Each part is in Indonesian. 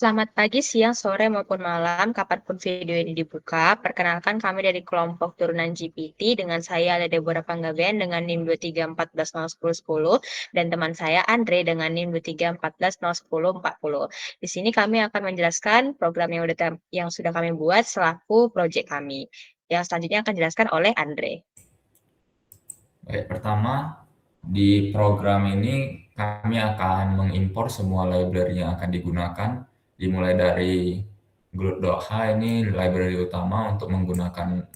Selamat pagi, siang, sore, maupun malam, kapanpun video ini dibuka. Perkenalkan kami dari kelompok turunan GPT dengan saya ada Deborah Panggabean dengan NIM 2314011010 dan teman saya Andre dengan NIM 2314011040. Di sini kami akan menjelaskan program yang sudah kami buat selaku proyek kami. Yang selanjutnya akan dijelaskan oleh Andre. Baik, pertama di program ini kami akan mengimpor semua library yang akan digunakan, dimulai dari Glue.h ini library utama untuk menggunakan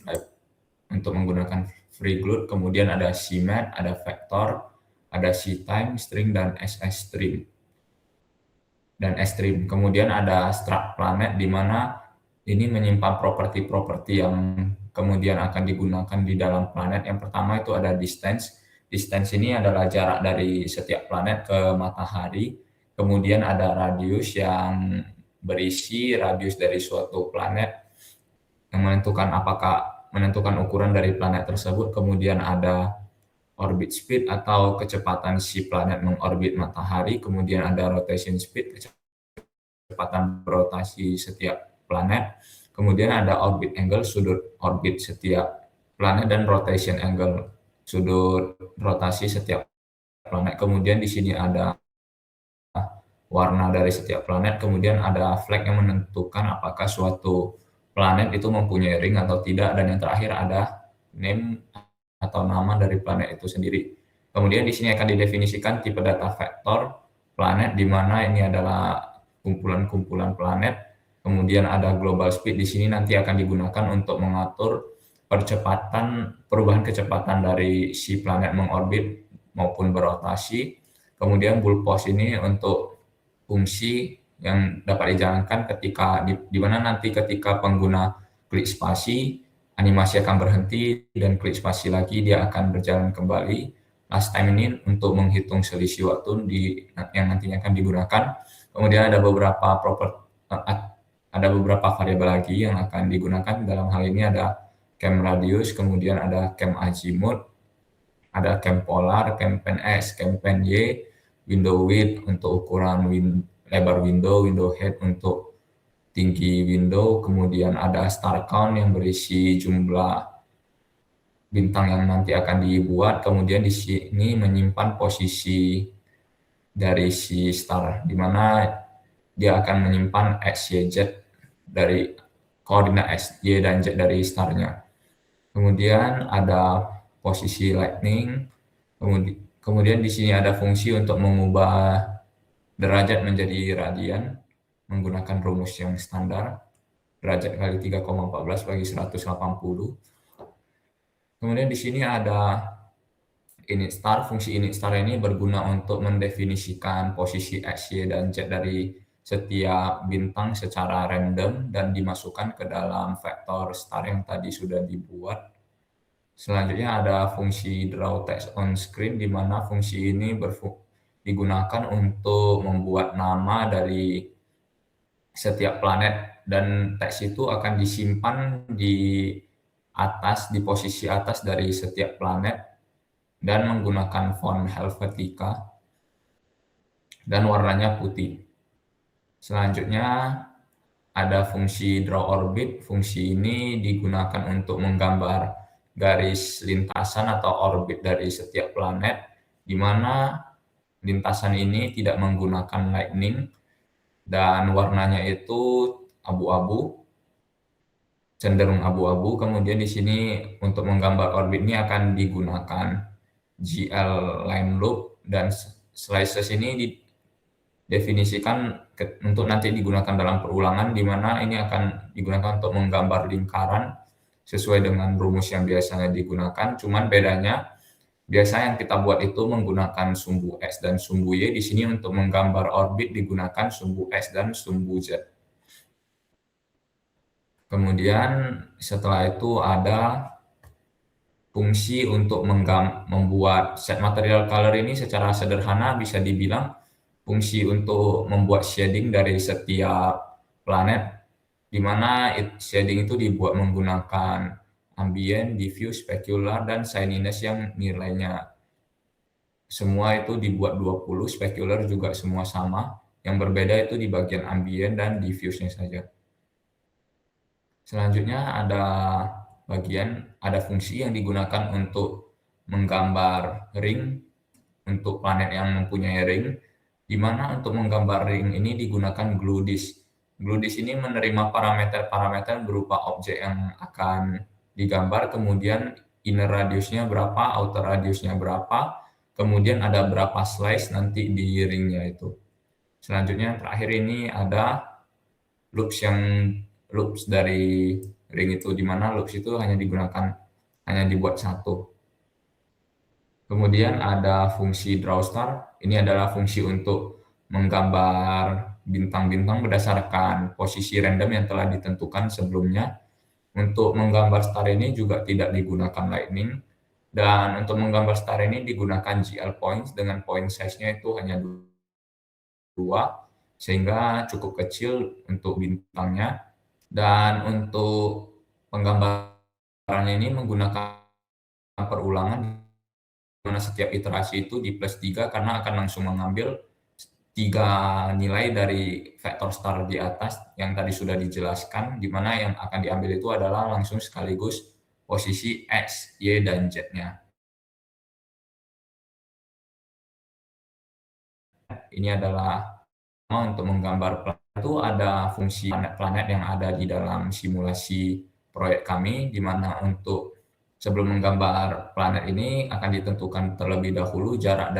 free Glue, kemudian ada CMath, ada Vector, ada CTime, String dan SSString dan Stream. Kemudian ada struct planet di mana ini menyimpan properti-properti yang kemudian akan digunakan di dalam planet. Yang pertama itu ada distance. Distance ini adalah jarak dari setiap planet ke matahari. Kemudian ada radius yang berisi radius dari suatu planet yang menentukan ukuran dari planet tersebut. Kemudian ada orbit speed atau kecepatan si planet mengorbit matahari. Kemudian ada rotation speed, kecepatan berotasi setiap planet. Kemudian ada orbit angle, sudut orbit setiap planet, dan rotation angle, sudut rotasi setiap planet. Kemudian di sini ada warna dari setiap planet. Kemudian ada flag yang menentukan apakah suatu planet itu mempunyai ring atau tidak. Dan yang terakhir ada name atau nama dari planet itu sendiri. Kemudian di sini akan didefinisikan tipe data vektor planet, di mana ini adalah kumpulan-kumpulan planet. Kemudian ada global speed, di sini nanti akan digunakan untuk mengatur perubahan kecepatan dari si planet mengorbit maupun berotasi. Kemudian bullpose ini untuk fungsi yang dapat dijalankan di mana nanti ketika pengguna klik spasi, animasi akan berhenti, dan klik spasi lagi dia akan berjalan kembali. Last time ini untuk menghitung selisih waktu yang nantinya akan digunakan. Kemudian ada beberapa variabel lagi yang akan digunakan. Dalam hal ini ada cam radius, kemudian ada cam azimuth, ada cam polar, cam pen X, cam pen Y, window width untuk ukuran lebar window head untuk tinggi window, kemudian ada star count yang berisi jumlah bintang yang nanti akan dibuat. Kemudian di sini menyimpan posisi dari si star, di mana dia akan menyimpan X, Y, Z dari koordinat X, Y, dan Z dari starnya. Kemudian ada posisi lightning. Kemudian di sini ada fungsi untuk mengubah derajat menjadi radian menggunakan rumus yang standar. Derajat kali 3,14 bagi 180. Kemudian di sini ada init star. Fungsi init star ini berguna untuk mendefinisikan posisi X, Y, dan Z dari setiap bintang secara random dan dimasukkan ke dalam vektor star yang tadi sudah dibuat. Selanjutnya ada fungsi draw text on screen, di mana fungsi ini digunakan untuk membuat nama dari setiap planet, dan teks itu akan disimpan di posisi atas dari setiap planet dan menggunakan font Helvetica dan warnanya putih. Selanjutnya ada fungsi draw orbit. Fungsi ini digunakan untuk menggambar garis lintasan atau orbit dari setiap planet, di mana lintasan ini tidak menggunakan lightning dan warnanya itu abu-abu, cenderung abu-abu. Kemudian di sini untuk menggambar orbit ini akan digunakan GL line loop, dan slices ini didefinisikan untuk nanti digunakan dalam perulangan, di mana ini akan digunakan untuk menggambar lingkaran sesuai dengan rumus yang biasanya digunakan. Cuman bedanya, biasa yang kita buat itu menggunakan sumbu X dan sumbu Y. Di sini untuk menggambar orbit digunakan sumbu X dan sumbu Z. Kemudian setelah itu ada fungsi untuk membuat set material color. Ini secara sederhana bisa dibilang fungsi untuk membuat shading dari setiap planet, di mana shading itu dibuat menggunakan ambient, diffuse, specular, dan shininess yang nilainya semua itu dibuat 20, specular juga semua sama. Yang berbeda itu di bagian ambient dan diffuse-nya saja. Selanjutnya ada fungsi yang digunakan untuk menggambar ring untuk planet yang mempunyai ring, di mana untuk menggambar ring ini digunakan glue disk. Glue disk ini menerima parameter-parameter berupa objek yang akan digambar, kemudian inner radiusnya berapa, outer radiusnya berapa, kemudian ada berapa slice nanti di ringnya itu. Selanjutnya terakhir ini ada loops dari ring itu, di mana loops itu hanya dibuat satu. Kemudian ada fungsi draw star. Ini adalah fungsi untuk menggambar bintang-bintang berdasarkan posisi random yang telah ditentukan sebelumnya. Untuk menggambar star ini juga tidak digunakan lightning. Dan untuk menggambar star ini digunakan GL points dengan point size-nya itu hanya 2, sehingga cukup kecil untuk bintangnya. Dan untuk penggambarannya ini menggunakan perulangan, mana setiap iterasi itu di plus 3 karena akan langsung mengambil 3 nilai dari vektor star di atas yang tadi sudah dijelaskan, di mana yang akan diambil itu adalah langsung sekaligus posisi X, Y, dan Z-nya. Ini adalah untuk menggambar planet. Itu ada fungsi planet-planet yang ada di dalam simulasi proyek kami, di mana untuk sebelum menggambar planet ini akan ditentukan terlebih dahulu jarak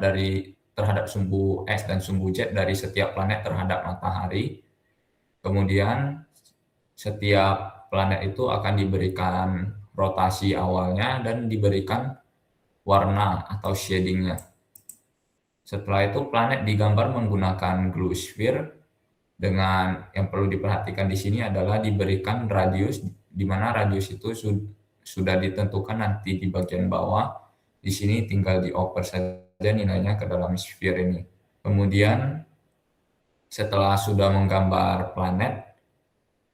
dari terhadap sumbu X dan sumbu Z dari setiap planet terhadap matahari. Kemudian setiap planet itu akan diberikan rotasi awalnya dan diberikan warna atau shading-nya. Setelah itu planet digambar menggunakan glue sphere, dengan yang perlu diperhatikan di sini adalah diberikan radius, di mana radius itu sudah ditentukan nanti di bagian bawah. Di sini tinggal dioper saja nilainya ke dalam sphere ini. Kemudian setelah sudah menggambar planet,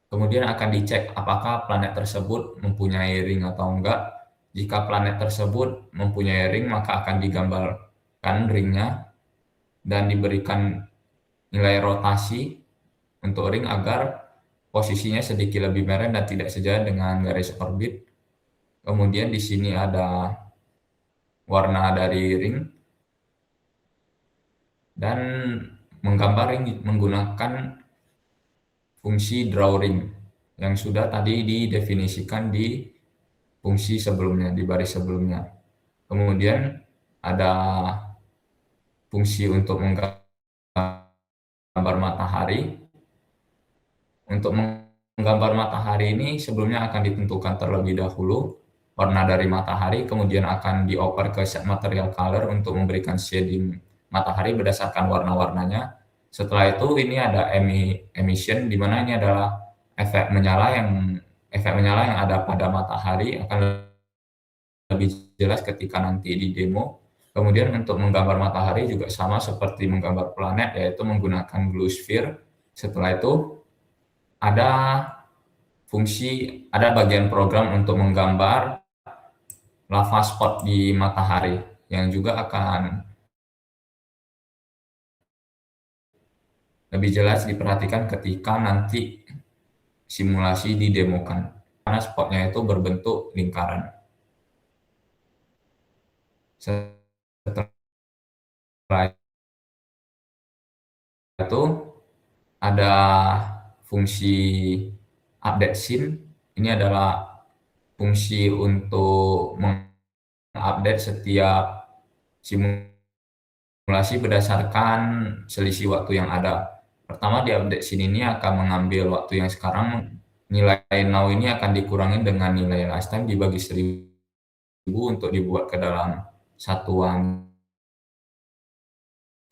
kemudian akan dicek apakah planet tersebut mempunyai ring atau enggak. Jika planet tersebut mempunyai ring, maka akan digambarkan ringnya dan diberikan nilai rotasi untuk ring agar posisinya sedikit lebih merah dan tidak sejajar dengan garis orbit. Kemudian di sini ada warna dari ring dan menggambar ring menggunakan fungsi draw ring yang sudah tadi didefinisikan di fungsi sebelumnya, di baris sebelumnya. Kemudian ada fungsi untuk menggambar matahari. Untuk menggambar matahari ini sebelumnya akan ditentukan terlebih dahulu warna dari matahari, kemudian akan dioper ke set material color untuk memberikan shading matahari berdasarkan warna-warnanya. Setelah itu ini ada emission, di mana ini adalah efek menyala yang ada pada matahari, akan lebih jelas ketika nanti di demo. Kemudian untuk menggambar matahari juga sama seperti menggambar planet, yaitu menggunakan glue sphere. Setelah itu ada bagian program untuk menggambar lava spot di matahari yang juga akan lebih jelas diperhatikan ketika nanti simulasi didemokan, karena spotnya itu berbentuk lingkaran. Setelah itu ada fungsi update scene. Ini adalah fungsi untuk mengupdate setiap simulasi berdasarkan selisih waktu yang ada. Pertama, di update scene ini akan mengambil waktu yang sekarang, nilai now ini akan dikurangi dengan nilai last time dibagi 1000 untuk dibuat ke dalam satuan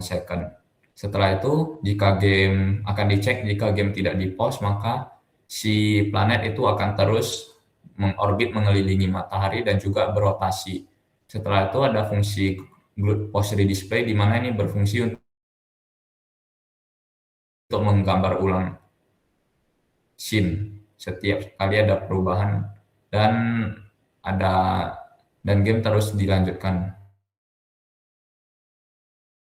second. Setelah itu, jika game akan dicek, jika game tidak di-pause, maka si planet itu akan terus mengorbit mengelilingi matahari dan juga berotasi. Setelah itu ada fungsi glued pose redisplay, di mana ini berfungsi untuk menggambar ulang scene setiap kali ada perubahan, dan game terus dilanjutkan.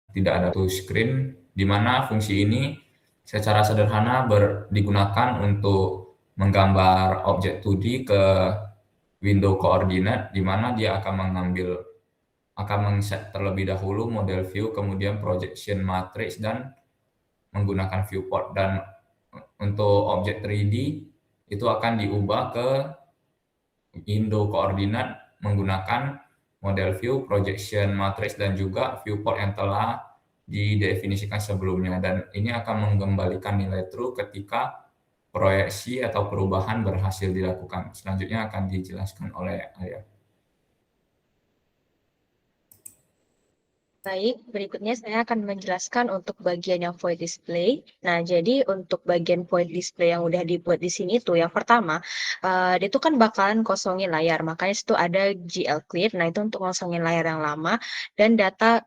Tidak ada to screen di mana fungsi ini secara sederhana digunakan untuk menggambar objek 2D ke window koordinat, di mana dia akan men-set terlebih dahulu model view, kemudian projection matrix, dan menggunakan viewport. Dan untuk objek 3D itu akan diubah ke window koordinat menggunakan model view, projection matrix, dan juga viewport yang telah didefinisikan sebelumnya. Dan ini akan mengembalikan nilai true ketika proyeksi atau perubahan berhasil dilakukan. Selanjutnya akan dijelaskan oleh Ayah. Baik, berikutnya saya akan menjelaskan untuk bagian yang void display. Nah, jadi untuk bagian void display yang udah dibuat di sini tuh, yang pertama, dia tuh kan bakalan kosongin layar, makanya situ ada GL clear. Nah, itu untuk kosongin layar yang lama dan data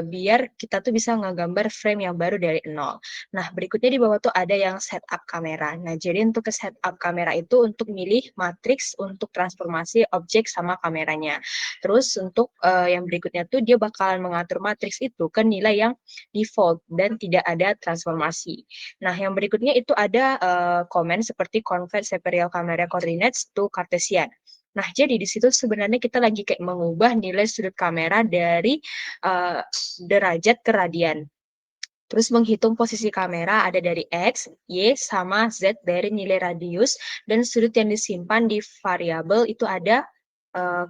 biar kita tuh bisa ngegambar frame yang baru dari nol. Nah, berikutnya di bawah tuh ada yang setup kamera. Nah, jadi untuk ke setup kamera itu untuk milih matriks untuk transformasi objek sama kameranya. Terus untuk yang berikutnya tuh dia bakalan mengatur matriks itu ke nilai yang default dan tidak ada transformasi. Nah, yang berikutnya itu ada komen seperti convert separial camera coordinates to Cartesian. Nah, jadi di situ sebenarnya kita lagi kayak mengubah nilai sudut kamera dari derajat ke radian. Terus menghitung posisi kamera ada dari X, Y, sama Z dari nilai radius, dan sudut yang disimpan di variabel itu ada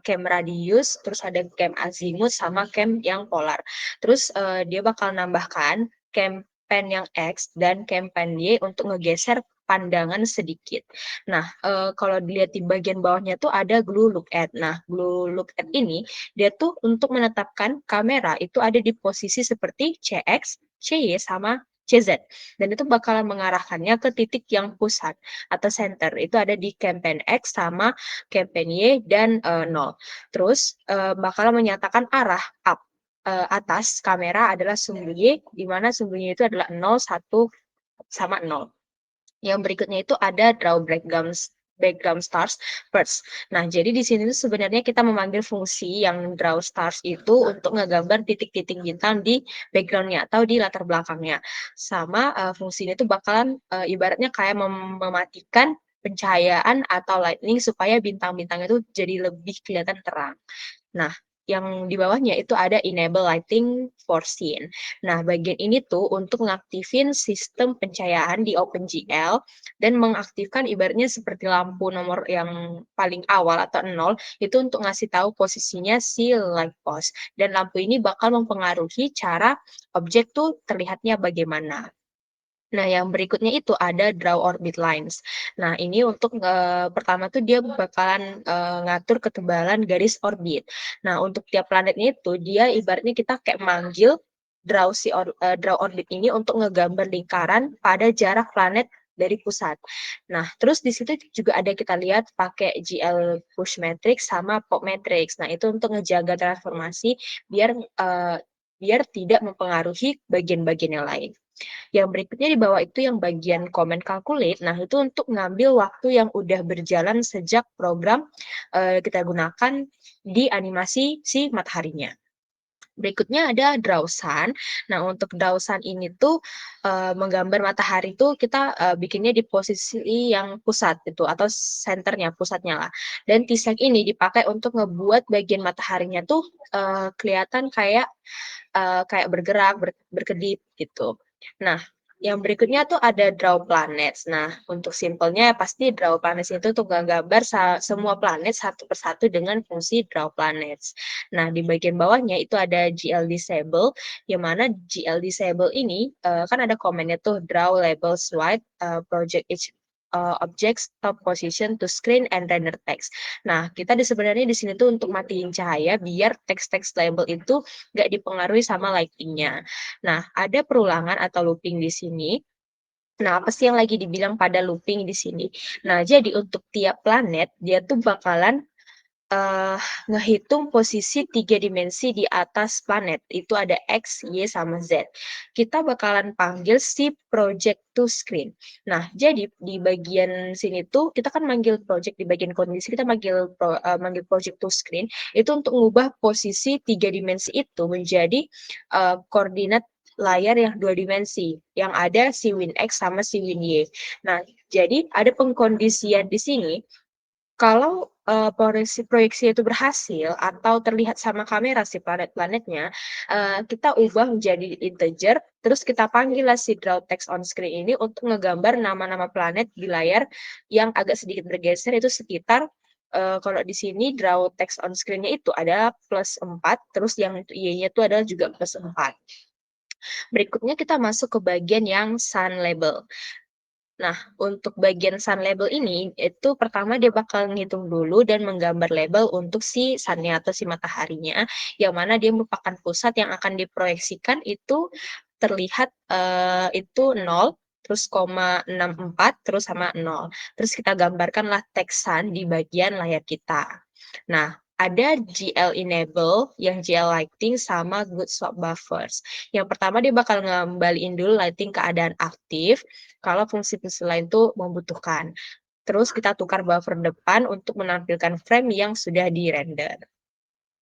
cam radius, terus ada cam azimut, sama cam yang polar. Terus dia bakal nambahkan cam pen yang X dan cam pen Y untuk ngegeser pandangan sedikit. Nah, kalau dilihat di bagian bawahnya tuh ada glue look at. Nah, glue look at ini dia tuh untuk menetapkan kamera itu ada di posisi seperti CX, CY, sama CZ. Dan itu bakalan mengarahkannya ke titik yang pusat atau center. Itu ada di campaign X sama campaign Y dan 0. Terus bakalan menyatakan arah up. Atas kamera adalah sumbu Y, di mana sumbunya itu adalah 0, 1, sama 0. Yang berikutnya itu ada draw background stars first. Nah, jadi di sini tuh sebenarnya kita memanggil fungsi yang draw stars itu untuk ngegambar titik-titik bintang di backgroundnya atau di latar belakangnya. Sama fungsinya itu bakalan ibaratnya kayak mematikan pencahayaan atau lightning supaya bintang-bintang itu jadi lebih kelihatan terang. Nah, yang di bawahnya itu ada enable lighting for scene. Nah, bagian ini tuh untuk mengaktifin sistem pencahayaan di OpenGL dan mengaktifkan ibaratnya seperti lampu nomor yang paling awal atau 0 itu untuk ngasih tahu posisinya si light post. Dan lampu ini bakal mempengaruhi cara objek tuh terlihatnya bagaimana. Nah, yang berikutnya itu ada draw orbit lines. Nah, ini untuk pertama tuh dia bakalan ngatur ketebalan garis orbit. Nah, untuk tiap planetnya itu dia ibaratnya kita kayak manggil draw orbit ini untuk ngegambar lingkaran pada jarak planet dari pusat. Nah, terus di situ juga ada kita lihat pakai GL push matrix sama pop matrix. Nah, itu untuk ngejaga transformasi biar tidak mempengaruhi bagian-bagian yang lain. Yang berikutnya di bawah itu yang bagian comment calculate. Nah, itu untuk ngambil waktu yang udah berjalan sejak program kita gunakan di animasi si mataharinya. Berikutnya ada draw sun. Nah, untuk draw sun ini tuh menggambar matahari tuh kita bikinnya di posisi yang pusat itu atau senternya, pusatnya lah. Dan T-seg ini dipakai untuk ngebuat bagian mataharinya tuh kelihatan kayak bergerak, berkedip gitu. Nah, yang berikutnya tuh ada draw planets. Nah, untuk simpelnya pasti draw planets itu tuh gambar semua planet satu persatu dengan fungsi draw planets. Nah, di bagian bawahnya itu ada GL disable, yang mana GL disable ini kan ada komennya tuh draw labels white, project each objects top position to screen and render text. Nah, kita sebenarnya di sini tuh untuk matiin cahaya biar teks-teks label itu nggak dipengaruhi sama lighting-nya. Nah, ada perulangan atau looping di sini. Nah, apa sih yang lagi dibilang pada looping di sini? Nah, jadi untuk tiap planet, dia tuh bakalan eee, ngehitung posisi 3 dimensi di atas planet, itu ada X, Y, sama Z. Kita bakalan panggil si project to screen. Nah, jadi di bagian sini tuh kita kan manggil project di bagian kondisi kita manggil project to screen, itu untuk mengubah posisi 3 dimensi itu menjadi koordinat layar yang 2 dimensi, yang ada si Win X sama si Win Y. Nah, jadi ada pengkondisian di sini, kalau, proyeksi itu berhasil atau terlihat sama kamera si planet-planetnya, kita ubah menjadi integer, terus kita panggillah si draw text on screen ini untuk ngegambar nama-nama planet di layar yang agak sedikit bergeser itu sekitar, kalau di sini draw text on screen-nya itu adalah +4, terus yang Y-nya itu adalah juga +4. Berikutnya kita masuk ke bagian yang sun label. Nah, untuk bagian sun label ini, itu pertama dia bakal ngitung dulu dan menggambar label untuk si sun-nya atau si mataharinya, yang mana dia merupakan pusat yang akan diproyeksikan itu terlihat, itu 0, terus 0,64, terus sama 0. Terus kita gambarkanlah teks sun di bagian layar kita. Nah, ada GL enable, yang GL lighting, sama good swap buffers. Yang pertama dia bakal ngembaliin dulu lighting keadaan aktif, kalau fungsi-fungsi lain tuh membutuhkan. Terus kita tukar buffer depan untuk menampilkan frame yang sudah di-render.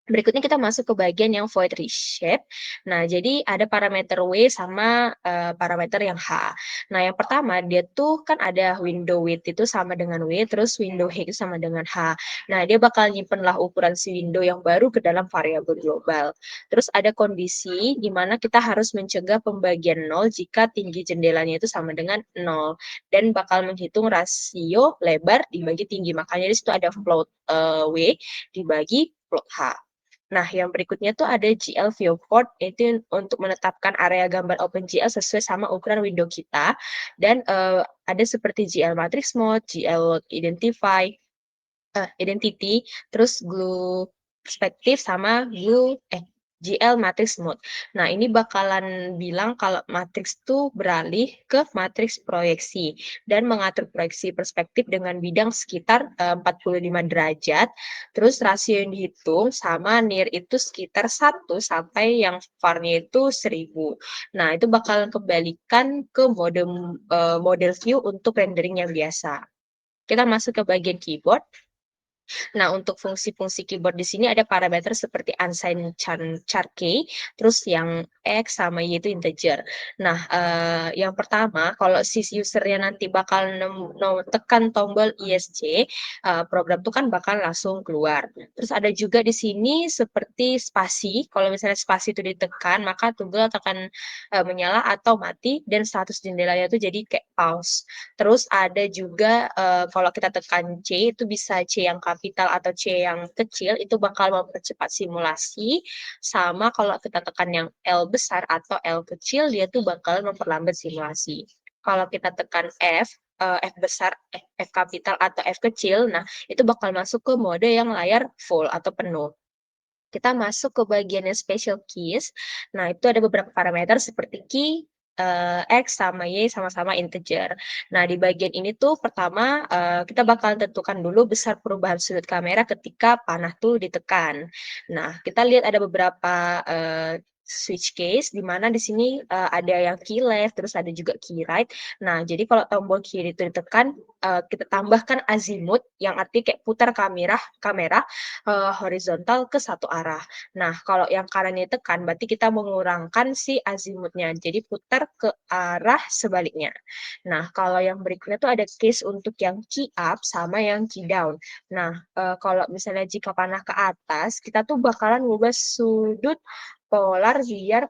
Berikutnya kita masuk ke bagian yang void reshape. Nah, jadi ada parameter W sama, parameter yang H. Nah, yang pertama dia tuh kan ada window width itu sama dengan W, terus window height itu sama dengan H. Nah, dia bakal nyimpenlah ukuran si window yang baru ke dalam variabel global. Terus ada kondisi di mana kita harus mencegah pembagian 0 jika tinggi jendelanya itu sama dengan 0 dan bakal menghitung rasio lebar dibagi tinggi. Makanya di situ ada float, W dibagi float H. Nah, yang berikutnya tuh ada GL Viewport, itu untuk menetapkan area gambar OpenGL sesuai sama ukuran window kita, dan, ada seperti GL Matrix Mode, GL Identity, terus Glue Perspective, sama GL Matrix Mode. Nah, ini bakalan bilang kalau matriks tuh beralih ke matriks proyeksi dan mengatur proyeksi perspektif dengan bidang sekitar, 45 derajat, terus rasio yang dihitung sama near itu sekitar 1 sampai yang far-nya itu 1000. Nah, itu bakalan kembalikan ke model view untuk rendering yang biasa. Kita masuk ke bagian keyboard. Nah, untuk fungsi-fungsi keyboard di sini ada parameter seperti unsigned char key, terus yang X sama Y itu integer. Nah, yang pertama kalau si user-nya nanti bakal tekan tombol ISC, program tuh kan bakal langsung keluar. Terus ada juga di sini seperti spasi, kalau misalnya spasi itu ditekan, maka toggle akan, menyala atau mati dan status jendelanya itu jadi kayak pause. Terus ada juga, kalau kita tekan C itu bisa C yang kapital atau C yang kecil, itu bakal mempercepat simulasi, sama kalau kita tekan yang L besar atau L kecil, dia tuh bakal memperlambat simulasi. Kalau kita tekan F, F besar, F kapital atau F kecil, nah itu bakal masuk ke mode yang layar full atau penuh. Kita masuk ke bagiannya special keys. Nah, itu ada beberapa parameter seperti key, X sama Y sama-sama integer. Nah, di bagian ini tuh pertama, kita bakal tentukan dulu besar perubahan sudut kamera ketika panah tuh ditekan. Nah, kita lihat ada beberapa, switch case di mana di sini, ada yang key left, terus ada juga key right. Nah, jadi kalau tombol kiri itu ditekan, kita tambahkan azimut yang artinya kayak putar kamera kamera horizontal ke satu arah. Nah, kalau yang kanannya tekan berarti kita mengurangkan si azimutnya, jadi putar ke arah sebaliknya. Nah, kalau yang berikutnya tuh ada case untuk yang key up sama yang key down. Nah, kalau misalnya jika panah ke atas, kita tuh bakalan ngubah sudut polar biar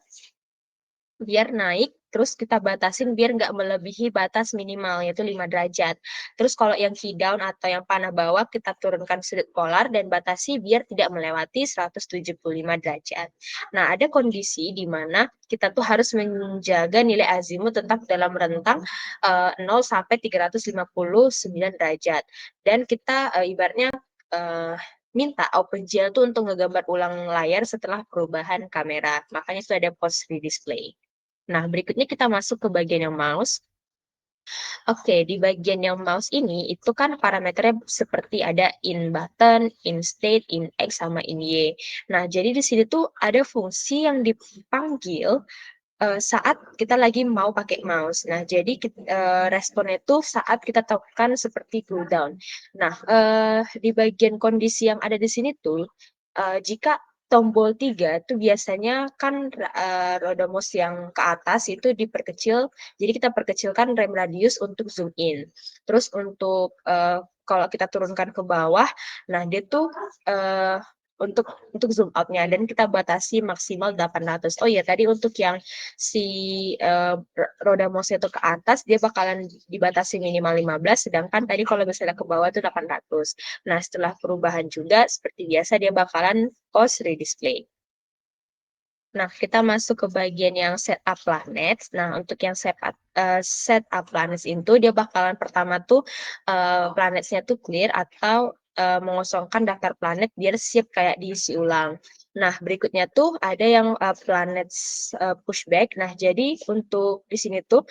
biar naik, terus kita batasin biar nggak melebihi batas minimal, yaitu 5 derajat. Terus kalau yang key down atau yang panah bawah, kita turunkan sudut polar dan batasi biar tidak melewati 175 derajat. Nah, ada kondisi di mana kita tuh harus menjaga nilai azimut tetap dalam rentang, 0 sampai 359 derajat. Dan kita, ibaratnya, eee, minta OpenGL tuh untuk ngegambar ulang layar setelah perubahan kamera, makanya itu ada post redisplay. Nah, berikutnya kita masuk ke bagian yang mouse. Oke, di bagian yang mouse ini, itu kan parameternya seperti ada in button, in state, in X, sama in Y. Nah, jadi di sini tuh ada fungsi yang dipanggil, saat kita lagi mau pakai mouse. Nah, jadi responnya itu saat kita tekan seperti cooldown. Nah, di bagian kondisi yang ada di sini tuh, jika tombol 3 itu biasanya kan, roda mouse yang ke atas itu diperkecil, jadi kita perkecilkan rem radius untuk zoom in. Terus untuk, kalau kita turunkan ke bawah, nah dia tuh, eee, untuk zoom out-nya dan kita batasi maksimal 800. Oh iya tadi untuk yang si, roda mouse itu ke atas dia bakalan dibatasi minimal 15, sedangkan tadi kalau misalnya ke bawah itu 800. Nah setelah perubahan juga seperti biasa dia bakalan pause redisplay. Nah, kita masuk ke bagian yang setup planets. Nah, untuk yang setup planets itu dia bakalan pertama tuh, planetsnya tuh clear atau, mengosongkan daftar planet biar siap kayak diisi ulang. Nah, berikutnya tuh ada yang, planets, pushback. Nah, jadi untuk di sini tuh,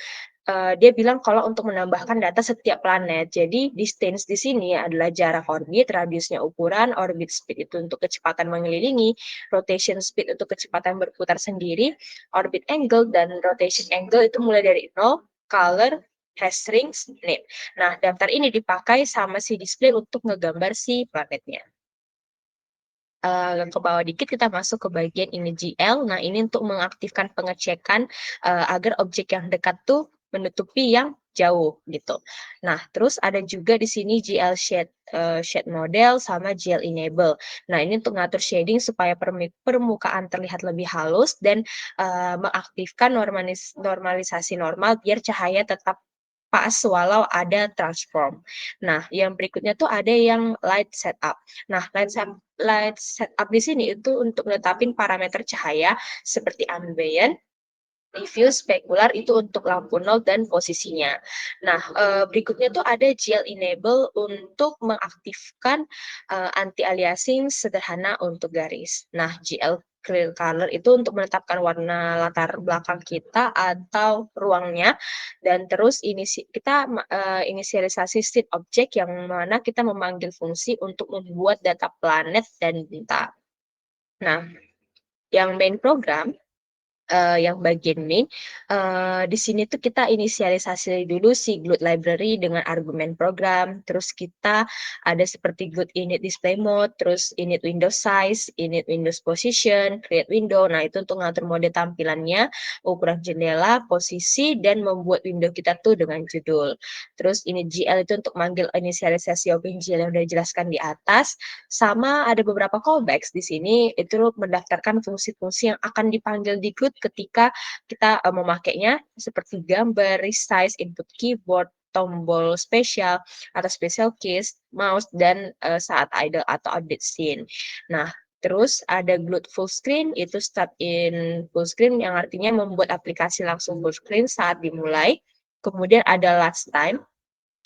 dia bilang kalau untuk menambahkan data setiap planet. Jadi distance di sini adalah jarak orbit, radiusnya ukuran, orbit speed itu untuk kecepatan mengelilingi, rotation speed untuk kecepatan berputar sendiri, orbit angle dan rotation angle itu mulai dari 0, color, hash rings, name. Nah, daftar ini dipakai sama si display untuk ngegambar si planetnya. Ke bawah dikit kita masuk ke bagian ini GL. Nah, ini untuk mengaktifkan pengecekan, agar objek yang dekat tuh menutupi yang jauh gitu. Nah, terus ada juga di sini GL shade model sama GL enable. Nah, ini untuk ngatur shading supaya permukaan terlihat lebih halus dan, mengaktifkan normalisasi normal biar cahaya tetap pas walau ada transform. Nah, yang berikutnya tuh ada yang light setup. Nah, light setup di sini itu untuk netapin parameter cahaya seperti ambient, diffuse, specular itu untuk lampu nol dan posisinya. Nah, berikutnya tuh ada GL enable untuk mengaktifkan, anti aliasing sederhana untuk garis. Nah, GL clear color itu untuk menetapkan warna latar belakang kita atau ruangnya dan terus inisialisasi state object yang mana kita memanggil fungsi untuk membuat data planet dan bintang. Nah, yang main program yang bagian main, di sini tuh kita inisialisasi dulu si Glut library dengan argumen program, terus kita ada seperti Glut init display mode, terus init window size, init windows position, create window. Nah, itu untuk ngatur mode tampilannya, ukuran jendela, posisi, dan membuat window kita tuh dengan judul. Terus ini GL itu untuk manggil inisialisasi OpenGL yang udah dijelaskan di atas, sama ada beberapa callbacks di sini, itu mendaftarkan fungsi-fungsi yang akan dipanggil di Glut ketika kita, memakainya seperti gambar, resize, input keyboard, tombol spesial atau special keys, mouse, dan, saat idle atau update scene. Nah, terus ada Glut full screen, itu start in full screen yang artinya membuat aplikasi langsung full screen saat dimulai. Kemudian ada last time,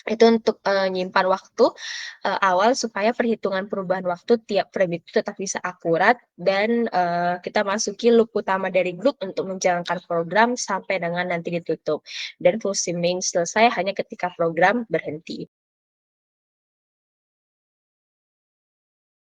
itu untuk, nyimpan waktu, awal supaya perhitungan perubahan waktu tiap frame itu tetap bisa akurat dan, kita masuki loop utama dari grup untuk menjalankan program sampai dengan nanti ditutup. Dan fungsi main selesai hanya ketika program berhenti.